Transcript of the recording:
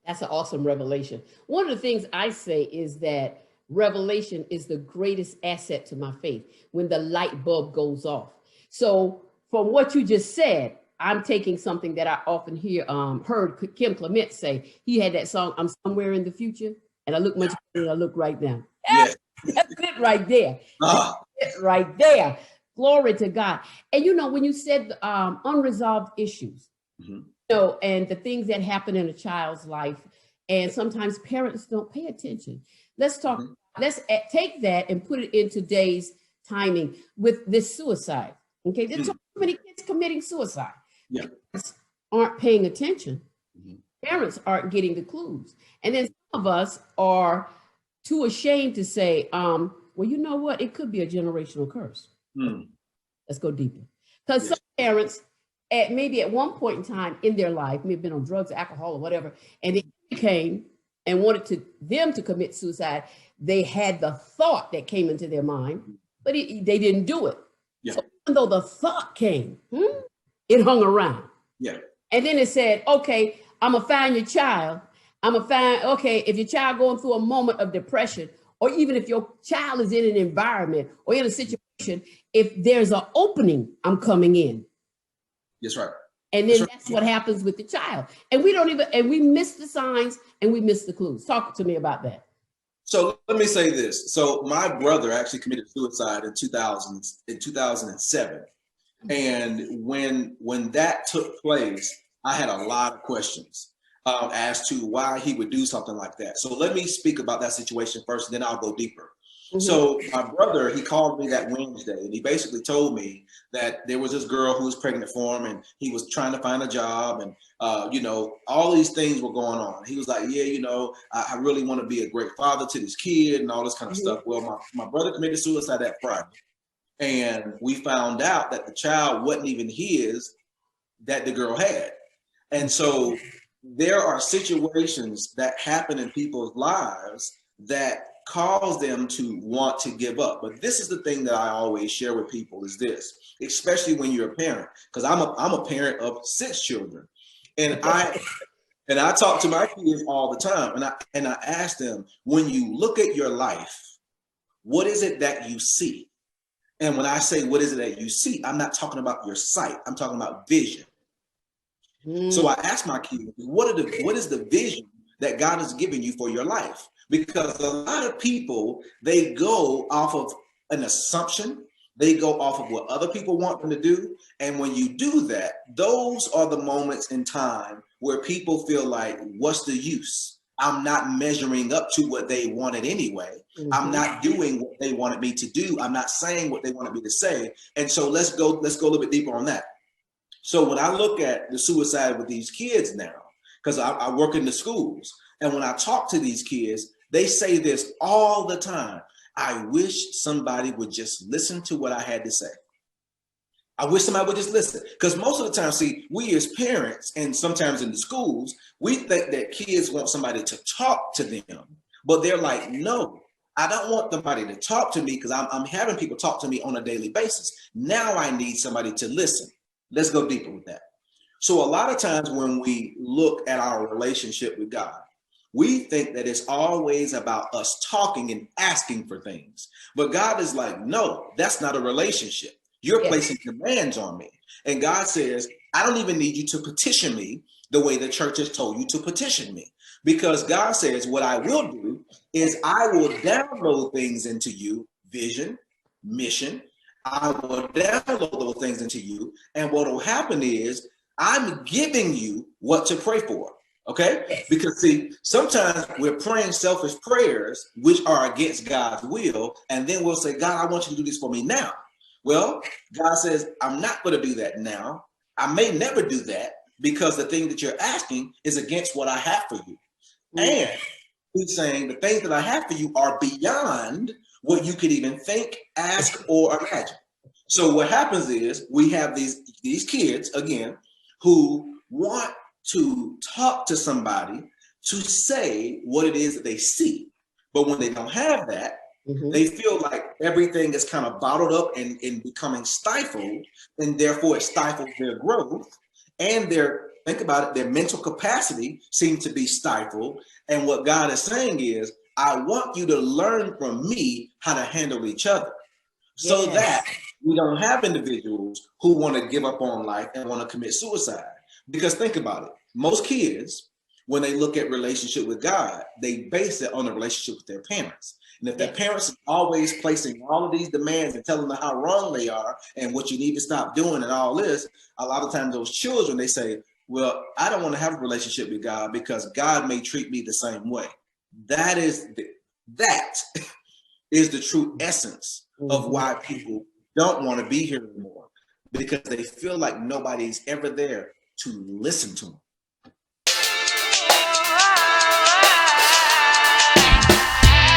That's an awesome revelation. One of the things I say is that revelation is the greatest asset to my faith when the light bulb goes off. So from what you just said, I'm taking something that I often heard Kim Clement say. He had that song, I'm somewhere in the future, and I look much better than I look right now. Yes. That's it right there. That's it right there. Glory to God. And you know, when you said unresolved issues, you know, and the things that happen in a child's life, and sometimes parents don't pay attention. Let's talk, let's take that and put it in today's timing with this suicide. Okay, there's so many kids committing suicide. Yeah. Parents aren't paying attention. Parents aren't getting the clues. And then some of us are too ashamed to say, well, you know what? It could be a generational curse. Let's go deeper. Because some parents, maybe at one point in time in their life, may have been on drugs, alcohol, or whatever, and they came and wanted them to commit suicide. They had the thought that came into their mind, but they didn't do it. Yeah. So even though the thought came, it hung around. Yeah. And then it said, okay, I'm going to find your child. I'm going to find, okay, if your child going through a moment of depression, or even if your child is in an environment or in a situation, if there's an opening, I'm coming in. That's right. And then that's what happens with the child. And we miss the signs and we miss the clues. Talk to me about that. So let me say this. So my brother actually committed suicide in 2007. And when that took place, I had a lot of questions as to why he would do something like that. So let me speak about that situation first, and then I'll go deeper. So my brother, he called me that Wednesday, and he basically told me that there was this girl who was pregnant for him, and he was trying to find a job, and you know, all these things were going on. He was like, yeah, you know, I really want to be a great father to this kid and all this kind of stuff. Well, my brother committed suicide that Friday, and we found out that the child wasn't even his, that the girl had. And so there are situations that happen in people's lives that cause them to want to give up. But this is the thing that I always share with people is this, especially when you're a parent, because I'm a parent of 6 children, and I talk to my kids all the time, and I ask them, when you look at your life, what is it that you see? And when I say what is it that you see, I'm not talking about your sight, I'm talking about vision. So I ask my kids, what is the vision that God has given you for your life? Because a lot of people, they go off of an assumption. They go off of what other people want them to do. And when you do that, those are the moments in time where people feel like, what's the use? I'm not measuring up to what they wanted anyway. I'm not doing what they wanted me to do. I'm not saying what they wanted me to say. And so let's go a little bit deeper on that. So when I look at the suicide with these kids now, because I work in the schools, and when I talk to these kids, they say this all the time. I wish somebody would just listen to what I had to say. I wish somebody would just listen. Because most of the time, see, we as parents, and sometimes in the schools, we think that kids want somebody to talk to them. But they're like, no, I don't want somebody to talk to me because I'm having people talk to me on a daily basis. Now I need somebody to listen. Let's go deeper with that. So a lot of times when we look at our relationship with God, we think that it's always about us talking and asking for things. But God is like, no, that's not a relationship. You're placing demands on me. And God says, I don't even need you to petition me the way the church has told you to petition me. Because God says, what I will do is I will download things into you, vision, mission. I will download those things into you. And what will happen is I'm giving you what to pray for. Okay? Because see, sometimes we're praying selfish prayers, which are against God's will. And then we'll say, God, I want you to do this for me now. Well, God says, I'm not going to do that now. I may never do that because the thing that you're asking is against what I have for you. And he's saying the things that I have for you are beyond what you could even think, ask, or imagine. So what happens is we have these kids, again, who want to talk to somebody to say what it is that they see. But when they don't have that, they feel like everything is kind of bottled up and becoming stifled, and therefore it stifles their growth and their think about it, their mental capacity seems to be stifled. And what God is saying is, I want you to learn from me how to handle each other, so that we don't have individuals who want to give up on life and want to commit suicide. Because think about it, most kids, when they look at relationship with God, they base it on a relationship with their parents. And if their parents are always placing all of these demands and telling them how wrong they are and what you need to stop doing and all this, a lot of times those children, they say, well, I don't want to have a relationship with God because God may treat me the same way. That is the true essence of why people don't want to be here anymore, because they feel like nobody's ever there to listen to them.